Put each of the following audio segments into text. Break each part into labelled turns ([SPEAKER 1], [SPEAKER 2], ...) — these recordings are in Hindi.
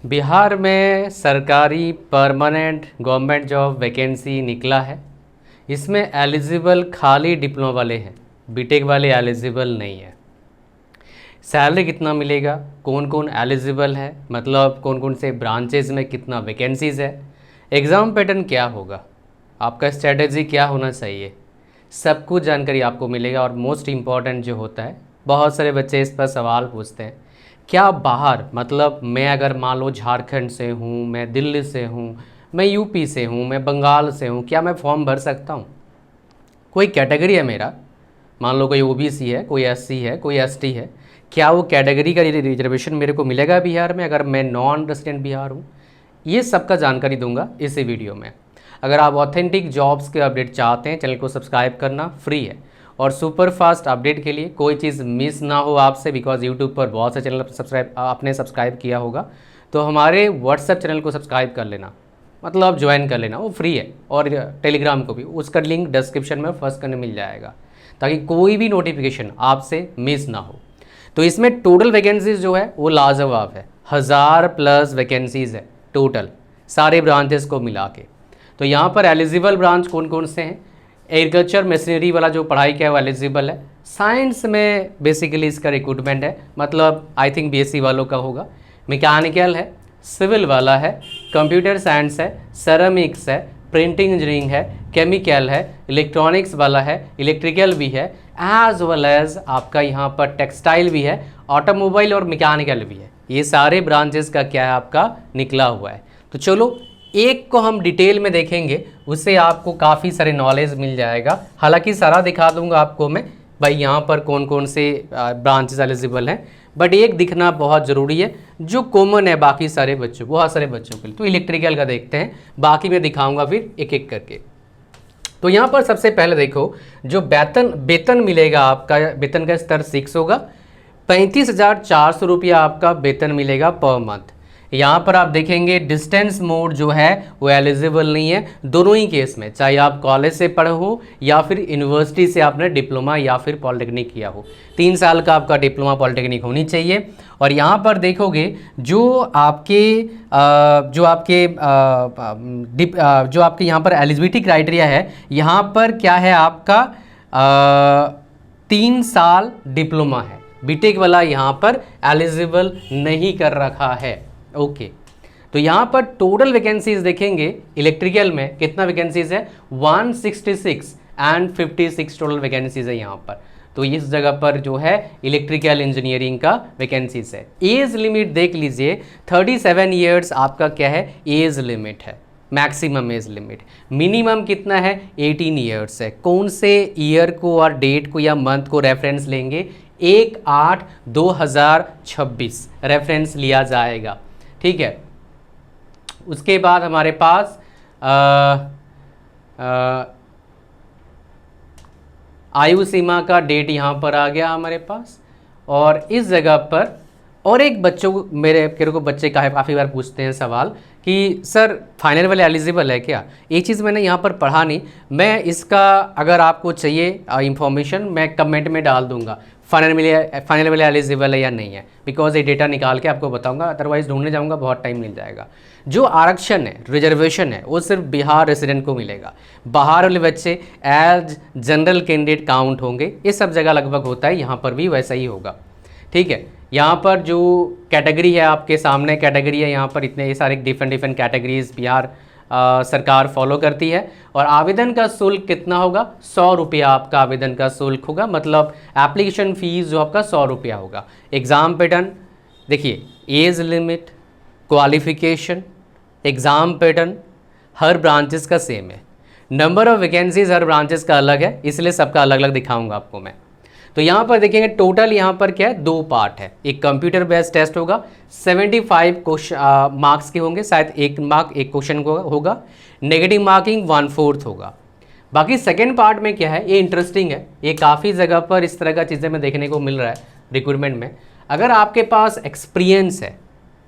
[SPEAKER 1] बिहार में सरकारी परमानेंट गवर्नमेंट जॉब वैकेंसी निकला है। इसमें एलिजिबल खाली डिप्लोमा वाले हैं, बीटेक वाले एलिजिबल नहीं है। सैलरी कितना मिलेगा, कौन कौन एलिजिबल है, मतलब कौन कौन से ब्रांचेज में कितना वैकेंसीज़ है, एग्ज़ाम पैटर्न क्या होगा, आपका स्ट्रेटजी क्या होना चाहिए, सब कुछ जानकारी आपको मिलेगा। और मोस्ट इम्पॉर्टेंट जो होता है, बहुत सारे बच्चे इस पर सवाल पूछते हैं, क्या बाहर, मतलब मैं अगर मान लो झारखंड से हूँ, मैं दिल्ली से हूँ, मैं यूपी से हूँ, मैं बंगाल से हूँ, क्या मैं फॉर्म भर सकता हूँ? कोई कैटेगरी है मेरा, मान लो कोई ओबीसी है, कोई एससी है, कोई एसटी है, क्या वो कैटेगरी का रिजर्वेशन मेरे को मिलेगा बिहार में अगर मैं नॉन रेजिडेंट बिहार हूँ? ये सब का जानकारी दूंगा इसी वीडियो में। अगर आप ऑथेंटिक जॉब्स के अपडेट चाहते हैं, चैनल को सब्सक्राइब करना फ्री है। और सुपर फास्ट अपडेट के लिए कोई चीज़ मिस ना हो आपसे, बिकॉज यूट्यूब पर बहुत से चैनल आपने सब्सक्राइब किया होगा, तो हमारे व्हाट्सएप चैनल को सब्सक्राइब कर लेना, मतलब ज्वाइन कर लेना, वो फ्री है। और टेलीग्राम को भी, उसका लिंक डिस्क्रिप्शन में फर्स्ट करने मिल जाएगा, ताकि कोई भी नोटिफिकेशन आपसे मिस ना हो। तो इसमें टोटल वैकेंसीज जो है वो लाजवाब है, 1000+ वैकेंसीज़ है टोटल, सारे ब्रांचेस को मिला के। तो यहाँ पर एलिजिबल ब्रांच कौन कौन से हैं? एग्रीकल्चर मशीनरी वाला जो पढ़ाई किया है वो एलिजिबल है। साइंस में बेसिकली इसका रिक्रूटमेंट है, मतलब आई थिंक बीएससी वालों का होगा। मैकेनिकल है, सिविल वाला है, कंप्यूटर साइंस है, सेरामिक्स है, प्रिंटिंग इंजीनियरिंग है, केमिकल है, इलेक्ट्रॉनिक्स वाला है, इलेक्ट्रिकल भी है, एज वेल एज आपका यहाँ पर टेक्सटाइल भी है, ऑटोमोबाइल और मैकेनिकल भी है। ये सारे ब्रांचेस का क्या है, आपका निकला हुआ है। तो चलो एक को हम डिटेल में देखेंगे, उससे आपको काफ़ी सारे नॉलेज मिल जाएगा। हालांकि सारा दिखा दूंगा आपको मैं, भाई यहाँ पर कौन कौन से ब्रांचेस एलिजिबल हैं, बट एक दिखना बहुत ज़रूरी है जो कॉमन है बाकी सारे बच्चों, बहुत सारे बच्चों के लिए। तो इलेक्ट्रिकल का देखते हैं, बाकी मैं दिखाऊंगा फिर एक एक करके। तो यहाँ पर सबसे पहले देखो, जो वेतन मिलेगा आपका, वेतन का स्तर 6 होगा, 35,400 रुपया आपका वेतन मिलेगा पर मंथ। यहाँ पर आप देखेंगे डिस्टेंस मोड जो है वो एलिजिबल नहीं है दोनों ही केस में, चाहे आप कॉलेज से पढ़े हो या फिर यूनिवर्सिटी से आपने डिप्लोमा या फिर पॉलिटेक्निक किया हो। 3 साल का आपका डिप्लोमा पॉलिटेक्निक होनी चाहिए। और यहाँ पर देखोगे जो आपके यहाँ पर एलिजिबिलिटी क्राइटेरिया है, यहाँ पर क्या है आपका 3 साल डिप्लोमा है, बीटेक वाला यहाँ पर एलिजिबल नहीं कर रखा है। ओके तो यहाँ पर टोटल वैकेंसीज देखेंगे, इलेक्ट्रिकल में कितना वैकेंसीज है, 166 एंड 56 टोटल वैकेंसीज है यहाँ पर। तो इस जगह पर जो है इलेक्ट्रिकल इंजीनियरिंग का वैकेंसीज है। एज लिमिट देख लीजिए, 37 ईयर्स आपका क्या है, एज लिमिट है, मैक्सिमम एज लिमिट। मिनिमम कितना है, 18 ईयर्स है। कौन से ईयर को और डेट को या मंथ को रेफरेंस लेंगे, 1/8/2026 रेफरेंस लिया जाएगा, ठीक है। उसके बाद हमारे पास आयु सीमा का डेट यहाँ पर आ गया हमारे पास। और इस जगह पर और एक बच्चों को, मेरे को बच्चे काफ़ी बार पूछते हैं सवाल कि सर फाइनल वाले एलिजिबल है क्या? ये चीज़ मैंने यहाँ पर पढ़ा नहीं, मैं इसका अगर आपको चाहिए इंफॉर्मेशन मैं कमेंट में डाल दूंगा, फाइनल वाले एलिजिबल है या नहीं है, बिकॉज ये डेटा निकाल के आपको बताऊंगा, अदरवाइज ढूंढने जाऊंगा बहुत टाइम मिल जाएगा। जो आरक्षण है, रिजर्वेशन है, वो सिर्फ बिहार रेसिडेंट को मिलेगा। बाहर वाले बच्चे एज जनरल कैंडिडेट काउंट होंगे। ये सब जगह लगभग होता है, यहाँ पर भी वैसा ही होगा, ठीक है। यहाँ पर जो कैटेगरी है आपके सामने कैटेगरी है, यहाँ पर इतने सारे डिफरेंट कैटेगरीज बिहार सरकार फॉलो करती है। और आवेदन का शुल्क कितना होगा, 100 रुपया आपका आवेदन का शुल्क होगा, मतलब एप्लीकेशन फीस जो आपका 100 रुपया होगा। एग्ज़ाम पैटर्न देखिए, age limit, qualification, exam pattern हर ब्रांचेस का सेम है। नंबर ऑफ वैकेंसीज हर ब्रांचेस का अलग है, इसलिए सबका अलग अलग दिखाऊंगा आपको मैं। तो यहाँ पर देखेंगे टोटल यहाँ पर क्या है, 2 पार्ट है। एक कंप्यूटर बेस्ड टेस्ट होगा, 75 मार्क्स के होंगे, शायद 1 मार्क 1 क्वेश्चन होगा, नेगेटिव मार्किंग 1/4 होगा। बाकी सेकेंड पार्ट में क्या है, ये इंटरेस्टिंग है, ये काफ़ी जगह पर इस तरह का चीज़ें में देखने को मिल रहा है रिक्रूटमेंट में। अगर आपके पास एक्सपीरियंस है,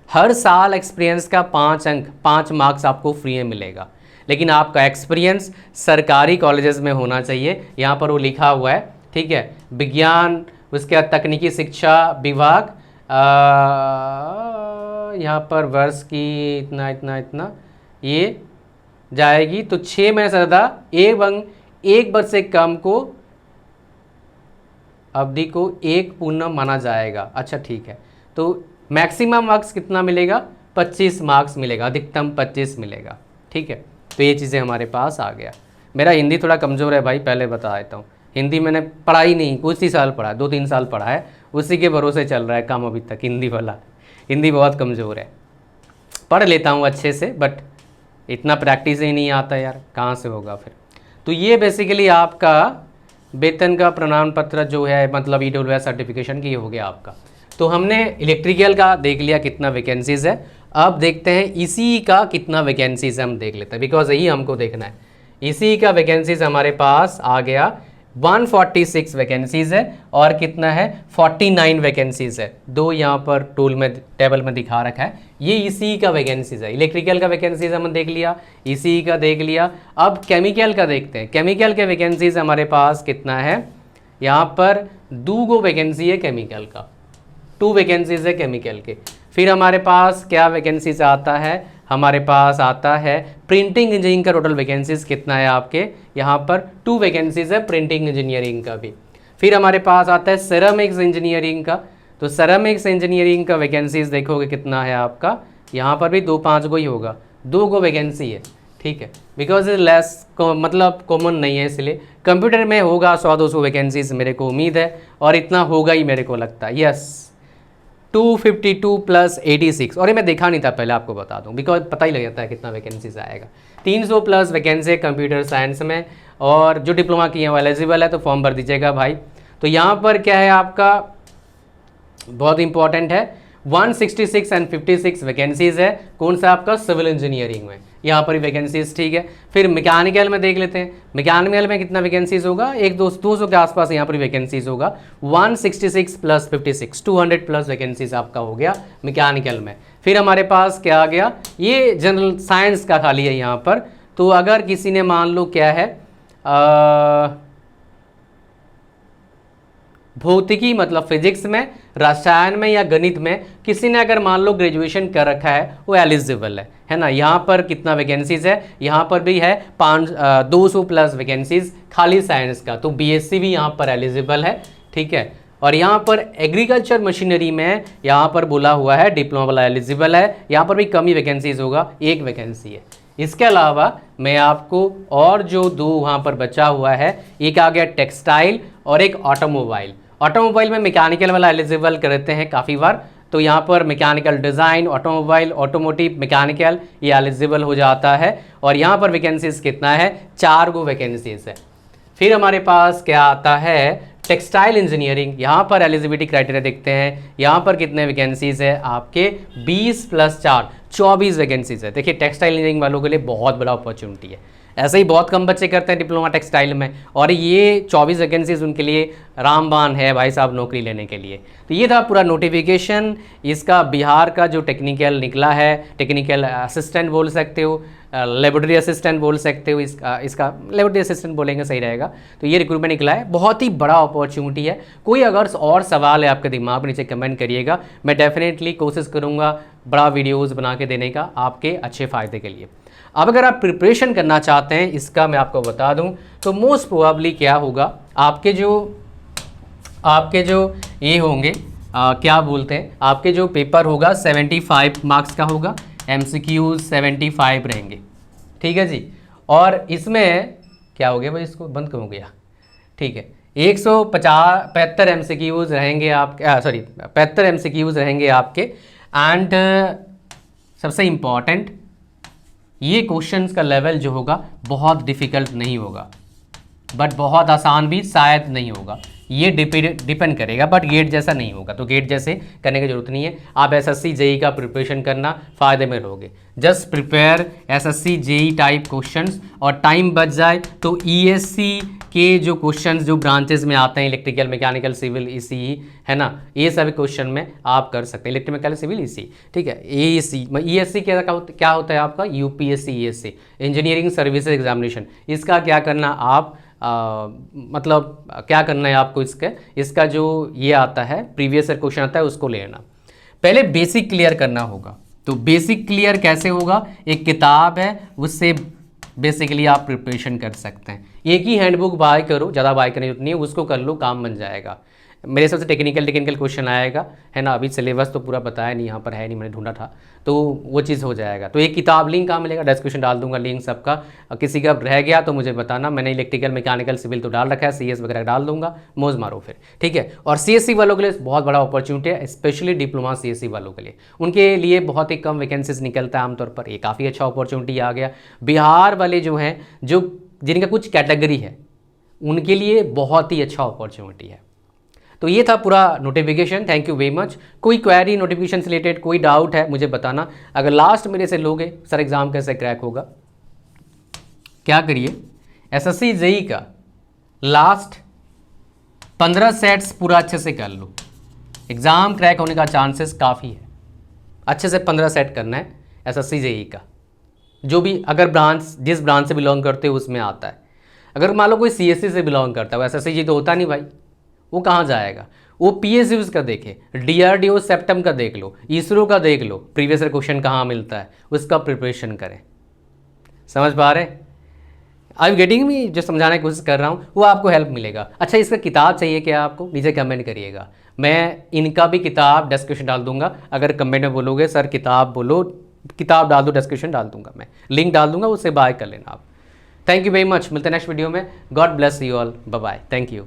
[SPEAKER 1] हर साल एक्सपीरियंस का 5 अंक 5 मार्क्स आपको फ्री में मिलेगा, लेकिन आपका एक्सपीरियंस सरकारी कॉलेजेस में होना चाहिए। यहाँ पर वो लिखा हुआ है, ठीक है, विज्ञान, उसके बाद तकनीकी शिक्षा विभाग, यहाँ पर वर्ष की इतना इतना इतना ये जाएगी, तो 6 महीने से ज़्यादा एक वर्ष से कम को अवधि को एक पूर्ण माना जाएगा। अच्छा ठीक है, तो मैक्सिमम मार्क्स कितना मिलेगा, 25 मार्क्स मिलेगा, अधिकतम 25 मिलेगा। ठीक है, तो ये चीज़ें हमारे पास आ गया। मेरा हिंदी थोड़ा कमज़ोर है भाई, पहले बता देता हूँ। हिंदी मैंने पढ़ा ही नहीं, कुछ ही साल पढ़ा, 2-3 साल पढ़ा है, उसी के भरोसे चल रहा है काम अभी तक हिंदी वाला। हिंदी बहुत कमज़ोर है, पढ़ लेता हूँ अच्छे से, बट इतना प्रैक्टिस ही नहीं आता यार, कहाँ से होगा फिर। तो ये बेसिकली आपका वेतन का प्रमाण पत्र जो है, मतलब EWS सर्टिफिकेशन की हो गया आपका। तो हमने इलेक्ट्रिकल का देख लिया कितना वैकेंसीज़ है। अब देखते हैं ECE का कितना वैकेंसीज़ है, हम देख लेते हैं, बिकॉज यही हमको देखना है। ECE का वैकेंसीज़ हमारे पास आ गया 146 वैकेंसीज़ है, और कितना है 49 वैकेंसीज़ है। दो यहाँ पर टूल में टेबल में दिखा रखा है, ये ECE का वैकेंसीज़ है। इलेक्ट्रिकल का वैकेंसीज़ हमने देख लिया, ECE का देख लिया। अब केमिकल का देखते हैं, केमिकल के वैकेंसीज़ हमारे पास कितना है, यहाँ पर 2 वैकेंसी है केमिकल का, 2 वैकेंसीज़ है केमिकल के। फिर हमारे पास क्या वैकेंसीज आता है, हमारे पास आता है प्रिंटिंग इंजीनियरिंग का टोटल वैकेंसीज कितना है आपके, यहाँ पर 2 वैकेंसीज है प्रिंटिंग इंजीनियरिंग का भी। फिर हमारे पास आता है सेरामिक्स इंजीनियरिंग का, तो सेरामिक्स इंजीनियरिंग का वैकेंसीज देखोगे कितना है आपका, यहाँ पर भी 2-5 ही होगा, 2 वैकेंसी है। ठीक है, बिकॉज लेस मतलब कॉमन नहीं है, इसलिए कंप्यूटर में होगा 100-200 वैकेंसीज मेरे को उम्मीद है, और इतना होगा ही मेरे को लगता है। यस, 252 + 86, और ये मैं देखा नहीं था पहले, आपको बता दूं, बिकॉज पता ही लग जाता है कितना वैकेंसीज आएगा। 300+ वैकेंसी है कंप्यूटर साइंस में, और जो डिप्लोमा किए हैं वो एलिजिबल है, तो फॉर्म भर दीजिएगा भाई। तो यहाँ पर क्या है आपका, बहुत इंपॉर्टेंट है, 166 और 56 वैकेंसीज है, कौन सा आपका, सिविल इंजीनियरिंग में, यहाँ पर भी वैकेंसीज। ठीक है, फिर मैकेनिकल में देख लेते हैं, मैकेनिकल में कितना वैकेंसीज होगा, 1-200 के आसपास यहाँ पर वैकेंसीज होगा। 166 + 56, 200+ वैकेंसीज आपका हो गया मैकेनिकल में। फिर हमारे पास क्या आ गया, ये जनरल साइंस का खाली है यहाँ पर। तो अगर किसी ने मान लो क्या है, भौतिकी मतलब फिजिक्स में, रसायन में या गणित में किसी ने अगर मान लो ग्रेजुएशन कर रखा है, वो एलिजिबल है ना। यहाँ पर कितना वैकेंसीज है, यहाँ पर भी है 200+ वैकेंसीज खाली साइंस का, तो BSc भी यहाँ पर एलिजिबल है। ठीक है, और यहाँ पर एग्रीकल्चर मशीनरी में यहाँ पर बोला हुआ है डिप्लोमा वाला एलिजिबल है, यहाँ पर भी कम ही वैकेंसीज होगा, 1 वैकेंसी है। इसके अलावा मैं आपको और जो 2 वहाँ पर बचा हुआ है, एक आ गया टेक्सटाइल और एक ऑटोमोबाइल। ऑटोमोबाइल में मैकेनिकल वाला एलिजिबल करते हैं काफ़ी बार, तो यहाँ पर mechanical design, automobile, automotive, mechanical, ये एलिजिबल हो जाता है। और यहाँ पर वैकेंसीज कितना है, 4 वैकेंसीज है। फिर हमारे पास क्या आता है, टेक्सटाइल इंजीनियरिंग, यहाँ पर एलिजिबिलिटी क्राइटेरिया देखते हैं, यहाँ पर कितने वैकेंसीज है आपके, 20 + 4, 24 वैकेंसीज है। देखिए टेक्सटाइल इंजीनियरिंग वालों के लिए बहुत बड़ा अपॉर्चुनिटी है, ऐसे ही बहुत कम बच्चे करते हैं डिप्लोमा टेक्सटाइल में, और ये 24 वैकेंसीज उनके लिए रामबाण है भाई साहब नौकरी लेने के लिए। तो ये था पूरा नोटिफिकेशन इसका। बिहार का जो टेक्निकल निकला है, टेक्निकल असिस्टेंट बोल सकते हो, लेबोरेटरी असिस्टेंट बोल सकते हो, इसका लेबोरेटरी असिस्टेंट बोलेंगे सही रहेगा। तो ये रिक्रूटमेंट निकला है, बहुत ही बड़ा अपॉर्चुनिटी है। कोई अगर और सवाल है आपके दिमाग में, नीचे कमेंट करिएगा, मैं डेफिनेटली कोशिश करूँगा बड़ा वीडियोज़ बना के देने का आपके अच्छे फ़ायदे के लिए। अब अगर आप प्रिपरेशन करना चाहते हैं इसका, मैं आपको बता दूं तो मोस्ट प्रोबेबली क्या होगा, आपके जो ये होंगे क्या बोलते हैं, आपके जो पेपर होगा 75 मार्क्स का होगा, MCQs 75 रहेंगे। ठीक है जी, और इसमें क्या हो गया भाई, इसको बंद क्यों हो गया। ठीक है, 175 MCQs रहेंगे आपके, 75 MCQs रहेंगे आपके। एंड सबसे इम्पॉर्टेंट, ये क्वेश्चंस का लेवल जो होगा बहुत डिफ़िकल्ट नहीं होगा, बट बहुत आसान भी शायद नहीं होगा, ये डिपेंड करेगा, बट गेट जैसा नहीं होगा। तो गेट जैसे करने की जरूरत नहीं है, आप SSC JEE का प्रिपरेशन करना, फ़ायदे में रहोगे। Just prepare SSC JEE type questions, और टाइम बच जाए तो ESC के जो क्वेश्चंस जो ब्रांचेस में आते हैं, इलेक्ट्रिकल, मैकेनिकल, सिविल, ECE, है ना, ये सभी क्वेश्चन में आप कर सकते हैं, इलेक्ट्रिकल, सिविल, ECE। ठीक है, ESC क्या होता है आपका, UPSC ESC, engineering services examination. इसका क्या करना आप मतलब क्या करना है आपको, इसका जो ये आता है प्रीवियस ईयर क्वेश्चन आता है उसको लेना, पहले बेसिक क्लियर करना होगा। तो बेसिक क्लियर कैसे होगा, एक किताब है उससे बेसिकली आप प्रिपरेशन कर सकते हैं। एक ही हैंडबुक बाय करो, ज़्यादा बाय करने की जरूरत नहीं है, उसको कर लो, काम बन जाएगा। मेरे हिसाब से टेक्निकल क्वेश्चन आएगा, है ना। अभी सिलेबस तो पूरा बताया नहीं, यहाँ पर है नहीं, मैंने ढूंढा था, तो वो चीज़ हो जाएगा। तो एक किताब लिंक कहाँ मिलेगा, डिस्क्रिप्शन डाल दूंगा लिंक सबका। किसी का रह गया तो मुझे बताना, मैंने इलेक्ट्रिकल मैकेनिकल सिविल तो डाल रखा है, CS वगैरह डाल दूंगा, मौज मारो फिर, ठीक है। और CSC वालों के लिए बहुत बड़ा अपॉर्चुनिटी है, स्पेशली डिप्लोमा CSC वालों के लिए, उनके लिए बहुत ही कम वैकेंसीज निकलता है आमतौर पर, ये काफ़ी अच्छा अपॉर्चुनिटी आ गया। बिहार वाले जो हैं, जो जिनका कुछ कैटेगरी है, उनके लिए बहुत ही अच्छा अपॉर्चुनिटी है। तो ये था पूरा notification. Thank you very much. कोई क्वेरी नोटिफिकेशन से रिलेटेड, कोई डाउट है मुझे बताना। अगर लास्ट मेरे से लोगे सर एग्ज़ाम कैसे क्रैक होगा, क्या करिए, SSC JEE का लास्ट 15 सेट्स पूरा अच्छे से कर लो, एग्ज़ाम क्रैक होने का चांसेस काफ़ी है। अच्छे से 15 सेट करना है SSC JEE का, जो भी अगर ब्रांच, जिस ब्रांच से बिलोंग करते हो उसमें आता है। अगर मान लो कोई CSC से बिलोंग करता है, वो SSC JEE तो होता नहीं भाई, वो कहाँ जाएगा, वो PSUs का देखे, DRDO सेप्टम का देख लो, इसरो का देख लो, प्रीवियस ईयर क्वेश्चन कहाँ मिलता है, उसका प्रिपरेशन करें। समझ पा रहे, आई एम गेटिंग मी, जो समझाने की कोशिश कर रहा हूँ वो आपको हेल्प मिलेगा। अच्छा, इसका किताब चाहिए क्या आपको, नीचे कमेंट करिएगा, मैं इनका भी किताब डिस्क्रिप्शन डाल दूंगा। अगर कमेंट में बोलोगे सर किताब बोलो, किताब डाल दो, डिस्क्रिप्शन डाल दूंगा, मैं लिंक डाल दूंगा, उससे बाय कर लेना आप। थैंक यू वेरी मच, मिलते हैं नेक्स्ट वीडियो में। God bless you all, bye bye, thank you.